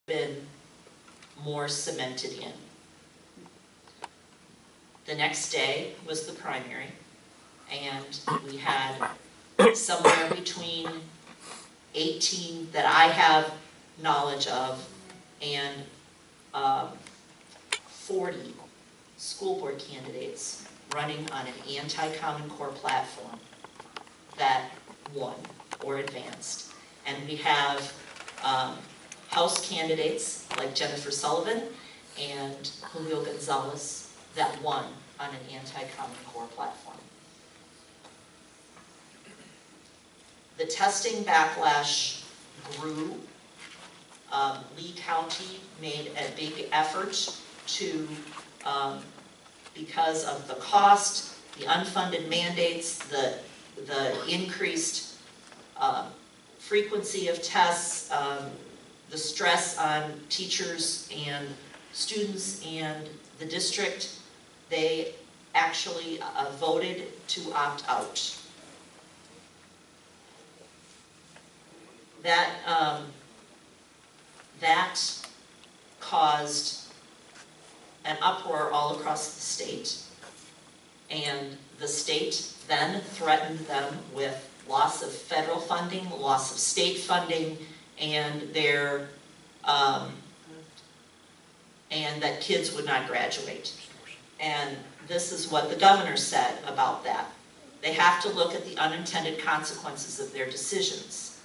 been more cemented in. The next day was the primary, and we had somewhere between 18 that I have knowledge of and 40 school board candidates running on an anti-Common Core platform that won or advanced. And we have House candidates like Jennifer Sullivan and Julio Gonzalez that won on an anti-Common Core platform. The testing backlash grew. Lee County made a big effort to, because of the cost, the unfunded mandates, the increased frequency of tests, the stress on teachers and students and the district, they actually voted to opt out. That caused an uproar all across the state, and the state then threatened them with loss of federal funding, loss of state funding, and their and that kids would not graduate. And this is what the governor said about that. They have to look at the unintended consequences of their decisions.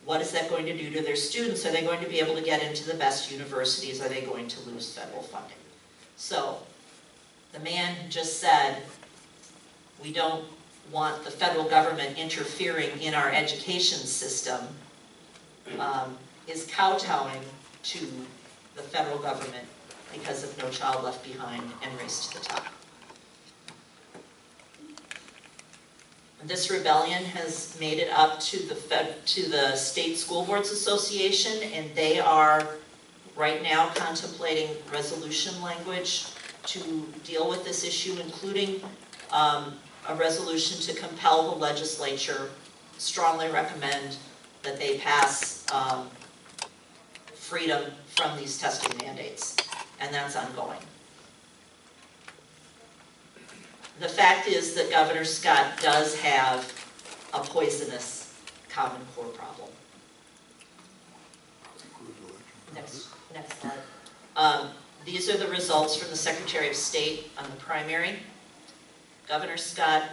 What is that going to do to their students? Are they going to be able to get into the best universities? Are they going to lose federal funding? So the man just said, we don't want the federal government interfering in our education system, is kowtowing to the federal government because of No Child Left Behind and Race to the Top. This rebellion has made it up to the State School Boards Association, and they are right now contemplating resolution language to deal with this issue, including a resolution to compel the legislature, strongly recommend that they pass freedom from these testing mandates, and that's ongoing. The fact is that Governor Scott does have a poisonous Common Core problem. Next slide. These are the results from the Secretary of State on the primary. Governor Scott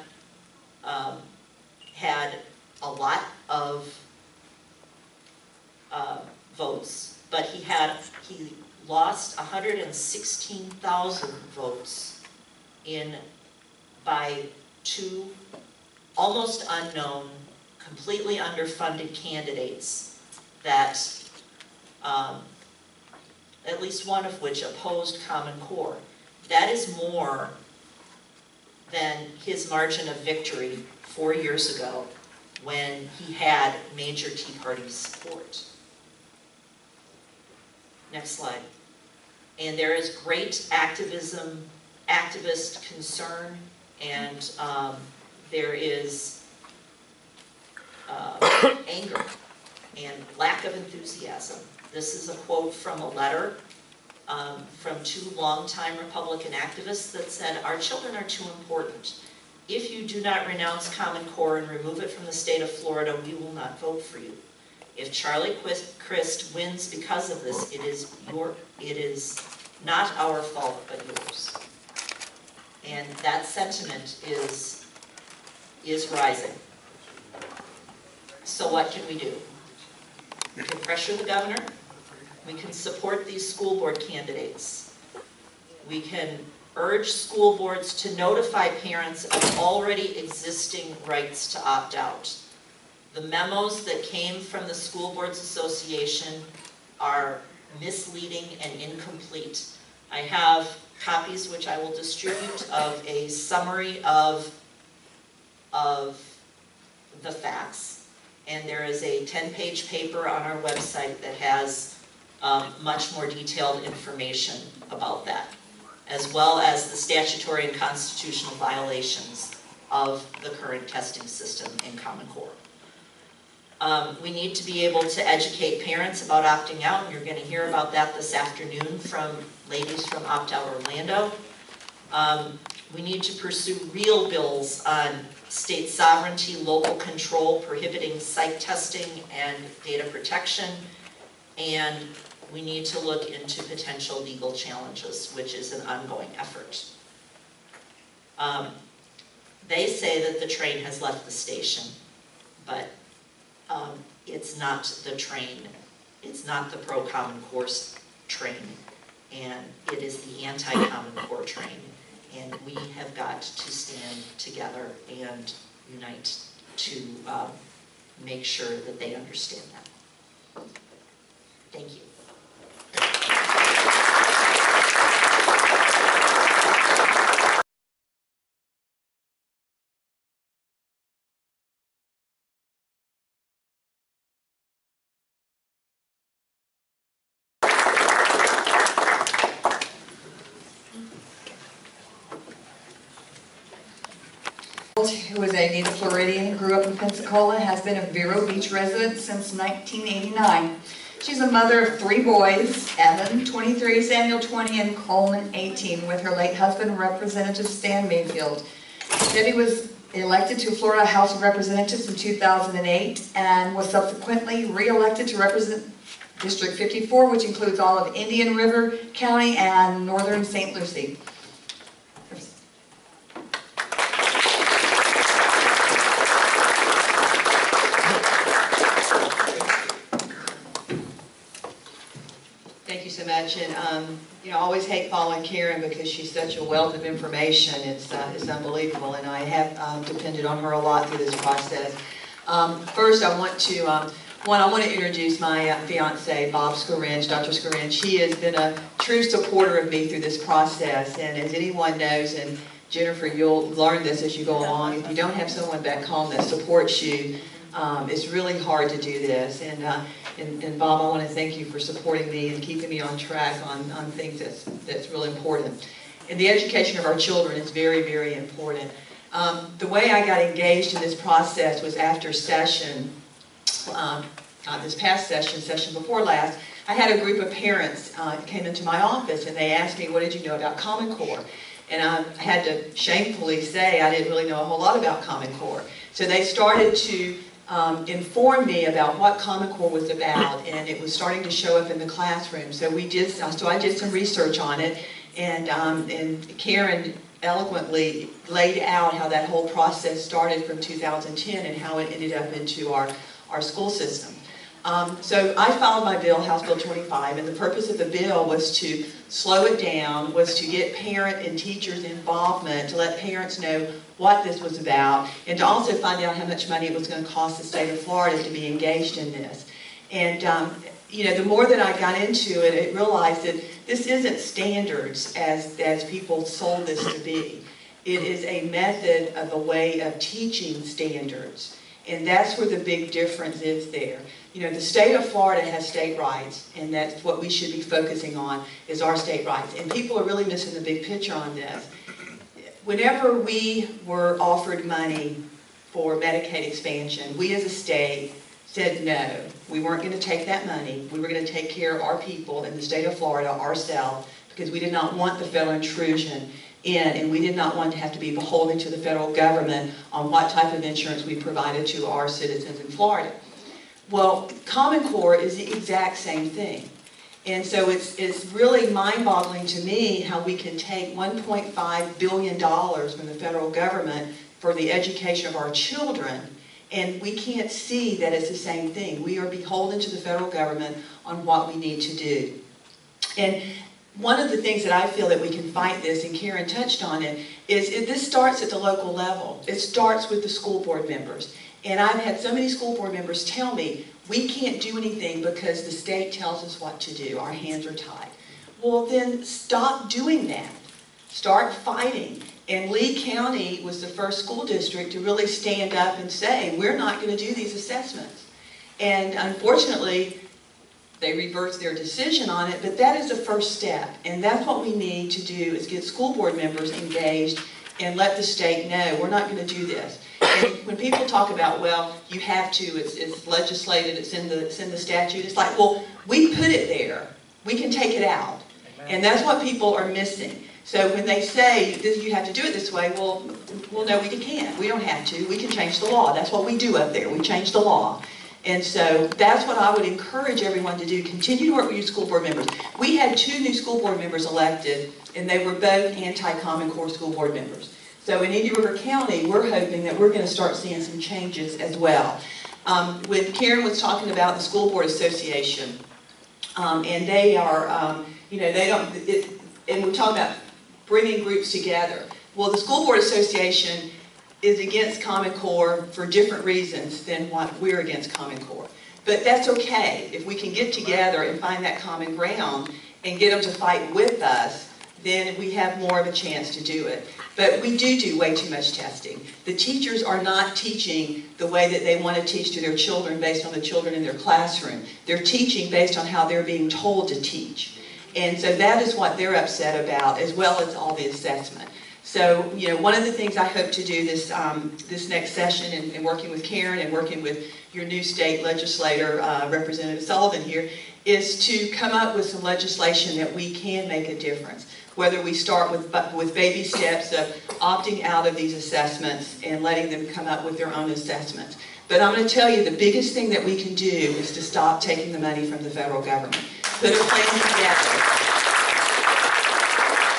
had a lot of votes, but he lost 116,000 votes by two almost unknown, completely underfunded candidates that, at least one of which opposed Common Core. That is more than his margin of victory 4 years ago when he had major Tea Party support. Next slide. And there is great activist concern, and there is anger and lack of enthusiasm. This is a quote from a letter from two longtime Republican activists that said, "Our children are too important. If you do not renounce Common Core and remove it from the state of Florida, we will not vote for you. If Charlie Crist wins because of this, it is not our fault but yours." And that sentiment is rising. So what can we do? We can pressure the governor. We can support these school board candidates. We can urge school boards to notify parents of already existing rights to opt out. The memos that came from the School Boards Association are misleading and incomplete. I have copies which I will distribute of a summary of the facts, and there is a 10-page paper on our website that has much more detailed information about that, as well as the statutory and constitutional violations of the current testing system in Common Core. We need to be able to educate parents about opting out, and you're going to hear about that this afternoon from ladies from Opt Out Orlando. We need to pursue real bills on state sovereignty, local control, prohibiting psych testing and data protection, and we need to look into potential legal challenges, which is an ongoing effort. They say that the train has left the station, but it's not the train. It's not the pro-Common Core train, and it is the anti-Common Core train. And we have got to stand together and unite to make sure that they understand that. Thank you. Who is a native Floridian and grew up in Pensacola, has been a Vero Beach resident since 1989. She's a mother of 3 boys, Evan, 23, Samuel, 20, and Coleman, 18, with her late husband, Representative Stan Mayfield. Debbie was elected to Florida House of Representatives in 2008 and was subsequently re-elected to represent District 54, which includes all of Indian River County and northern St. Lucie. Thank you so much, and you know, I always hate following Karen because she's such a wealth of information. It's unbelievable, and I have depended on her a lot through this process. First, I want to introduce my fiance, Bob Scaringe, Dr. Scaringe. He has been a true supporter of me through this process, and as anyone knows, and Jennifer, you'll learn this as you go along, if you don't have someone back home that supports you, it's really hard to do this. And Bob, I want to thank you for supporting me and keeping me on track on things that's really important. And the education of our children is very, very important. The way I got engaged in this process was after session, not this past session, session before last. I had a group of parents came into my office and they asked me, what did you know about Common Core? And I had to shamefully say I didn't really know a whole lot about Common Core. So they started to inform me about what Common Core was about, and it was starting to show up in the classroom. So I did some research on it, and Karen eloquently laid out how that whole process started from 2010 and how it ended up into our school system. So I filed my bill, House Bill 25, and the purpose of the bill was to slow it down, was to get parent and teachers' involvement, to let parents know what this was about, and to also find out how much money it was going to cost the state of Florida to be engaged in this. And you know, the more that I got into it, I realized that this isn't standards as people sold this to be. It is a method of a way of teaching standards. And that's where the big difference is there. You know, the state of Florida has state rights, and that's what we should be focusing on, is our state rights. And people are really missing the big picture on this. Whenever we were offered money for Medicaid expansion, we as a state said no. We weren't going to take that money. We were going to take care of our people in the state of Florida ourselves, because we did not want the federal intrusion in, and we did not want to have to be beholden to the federal government on what type of insurance we provided to our citizens in Florida. Well, Common Core is the exact same thing. And so it's really mind-boggling to me how we can take $1.5 billion from the federal government for the education of our children, and we can't see that it's the same thing. We are beholden to the federal government on what we need to do. And one of the things that I feel that we can fight this, and Karen touched on it, is this starts at the local level. It starts with the school board members. And I've had so many school board members tell me, we can't do anything because the state tells us what to do. Our hands are tied. Well, then stop doing that. Start fighting. And Lee County was the first school district to really stand up and say, we're not going to do these assessments. And unfortunately, they reversed their decision on it, but that is the first step. And that's what we need to do, is get school board members engaged and let the state know we're not going to do this. And when people talk about, well, you have to, it's legislated, it's in the statute, it's like, well, we put it there. We can take it out. And that's what people are missing. So when they say you have to do it this way, well, no, we can't. We don't have to. We can change the law. That's what we do up there. We change the law. And so that's what I would encourage everyone to do. Continue to work with your school board members. We had 2 new school board members elected, and they were both anti-Common Core school board members. So in Indian River County, we're hoping that we're going to start seeing some changes as well. When Karen was talking about the School Board Association, and they are, they don't, and we're talking about bringing groups together. Well, the School Board Association is against Common Core for different reasons than what we're against Common Core. But that's okay. If we can get together and find that common ground and get them to fight with us, then we have more of a chance to do it. But we do way too much testing. The teachers are not teaching the way that they want to teach to their children based on the children in their classroom. They're teaching based on how they're being told to teach. And so that is what they're upset about, as well as all the assessment. So, one of the things I hope to do this next session, and working with Karen and working with your new state legislator, Representative Sullivan here, is to come up with some legislation that we can make a difference. Whether we start with baby steps of opting out of these assessments and letting them come up with their own assessments. But I'm going to tell you, the biggest thing that we can do is to stop taking the money from the federal government. Put a plan together.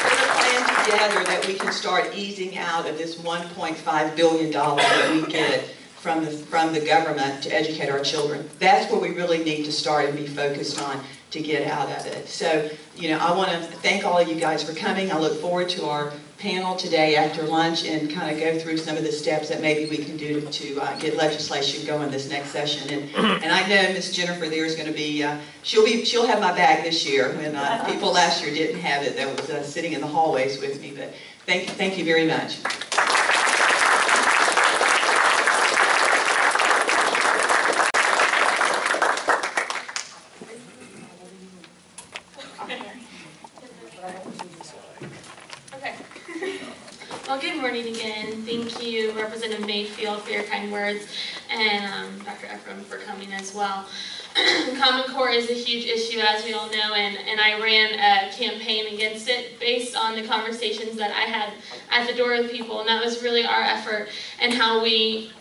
Put a plan together that we can start easing out of this $1.5 billion that we get from the government to educate our children. That's where we really need to start and be focused on to get out of it. So, I want to thank all of you guys for coming. I look forward to our panel today after lunch and kind of go through some of the steps that maybe we can do to get legislation going this next session. And I know Miss Jennifer there is going to be, she'll have my bag this year when people last year didn't have it. That was sitting in the hallways with me. But thank you very much. Well, good morning again. Thank you, Representative Mayfield, for your kind words, and Dr. Ephraim for coming as well. Common Core is a huge issue, as we all know, and I ran a campaign against it based on the conversations that I had at the door with people, and that was really our effort and how we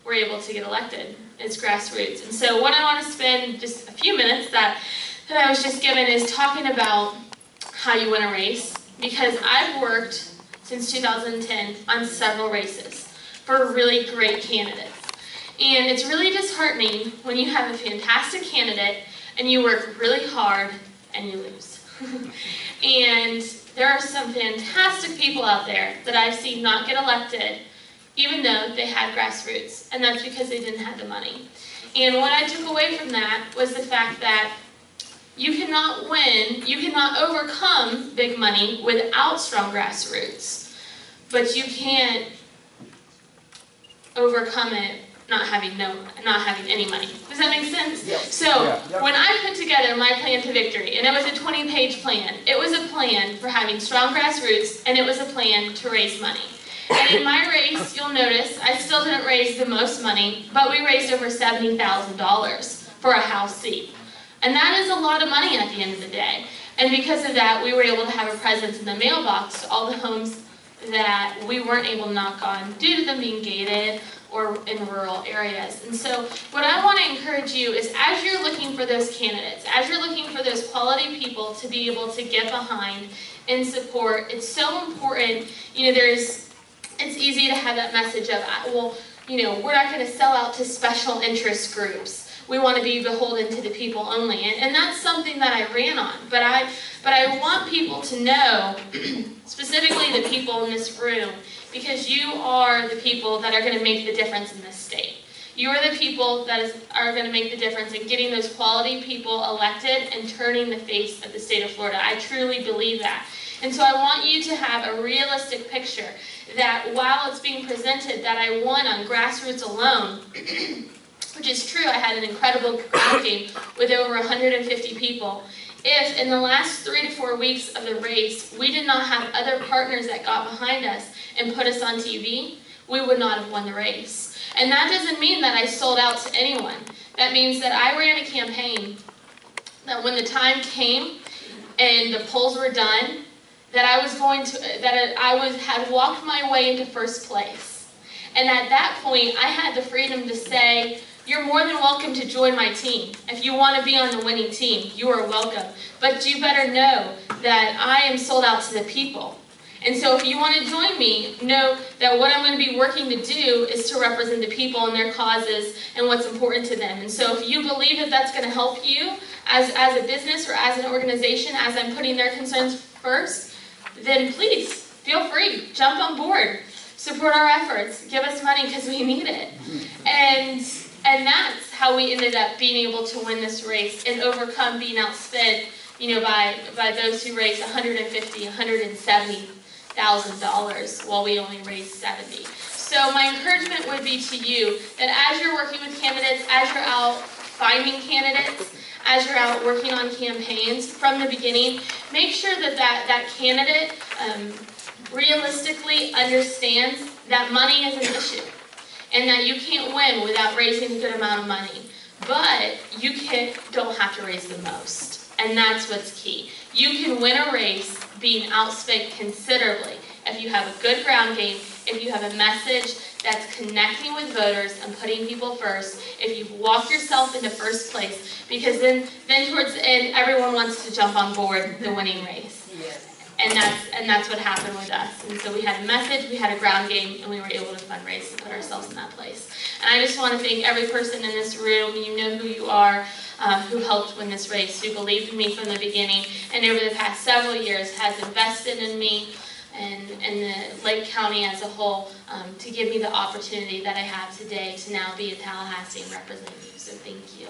were able to get elected. It's grassroots. And so what I want to spend just a few minutes that I was just given is talking about how you win a race, because I've worked since 2010 on several races for really great candidates. And it's really disheartening when you have a fantastic candidate and you work really hard and you lose. And there are some fantastic people out there that I've seen not get elected even though they had grassroots, and that's because they didn't have the money. And what I took away from that was the fact that you cannot win, you cannot overcome big money without strong grassroots, but you can't overcome it not having any money. Does that make sense? Yes. So when I put together my plan to victory, and it was a 20-page plan, it was a plan for having strong grassroots, and it was a plan to raise money. And in my race, you'll notice, I still didn't raise the most money, but we raised over $70,000 for a House seat. And that is a lot of money at the end of the day. And because of that, we were able to have a presence in the mailbox to all the homes that we weren't able to knock on due to them being gated or in rural areas. And so what I want to encourage you is, as you're looking for those candidates, as you're looking for those quality people to be able to get behind and support, it's so important. It's easy to have that message of, well, we're not going to sell out to special interest groups. We want to be beholden to the people only. And that's something that I ran on. But I want people to know, specifically the people in this room, because you are the people that are going to make the difference in this state. You are the people that are going to make the difference in getting those quality people elected and turning the face of the state of Florida. I truly believe that. And so I want you to have a realistic picture that while it's being presented that I won on grassroots alone, which is true, I had an incredible ground with over 150 people. If in the last 3 to 4 weeks of the race, we did not have other partners that got behind us and put us on TV, we would not have won the race. And that doesn't mean that I sold out to anyone. That means that I ran a campaign that when the time came and the polls were done, that I had walked my way into first place. And at that point, I had the freedom to say, you're more than welcome to join my team. If you want to be on the winning team, you are welcome. But you better know that I am sold out to the people. And so if you want to join me, know that what I'm going to be working to do is to represent the people and their causes and what's important to them. And so if you believe that that's going to help you as a business or as an organization, as I'm putting their concerns first, then please, feel free, jump on board, support our efforts, give us money because we need it. And that's how we ended up being able to win this race and overcome being outspent, by those who raised $150,000, $170,000 while we only raised $70,000. So my encouragement would be to you that as you're working with candidates, as you're out finding candidates, as you're out working on campaigns from the beginning, make sure that candidate realistically understands that money is an issue and that you can't win without raising a good amount of money. But you don't have to raise the most. And that's what's key. You can win a race being outspent considerably if you have a good ground game, if you have a message that's connecting with voters and putting people first, if you've walked yourself into first place, because then towards the end, everyone wants to jump on board the winning race. Yes. And that's what happened with us. And so we had a message, we had a ground game, and we were able to fundraise and put ourselves in that place. And I just want to thank every person in this room, you know who you are, who helped win this race, who believed in me from the beginning, and over the past several years has invested in me and the Lake County as a whole to give me the opportunity that I have today to now be in Tallahassee and represent you. So thank you.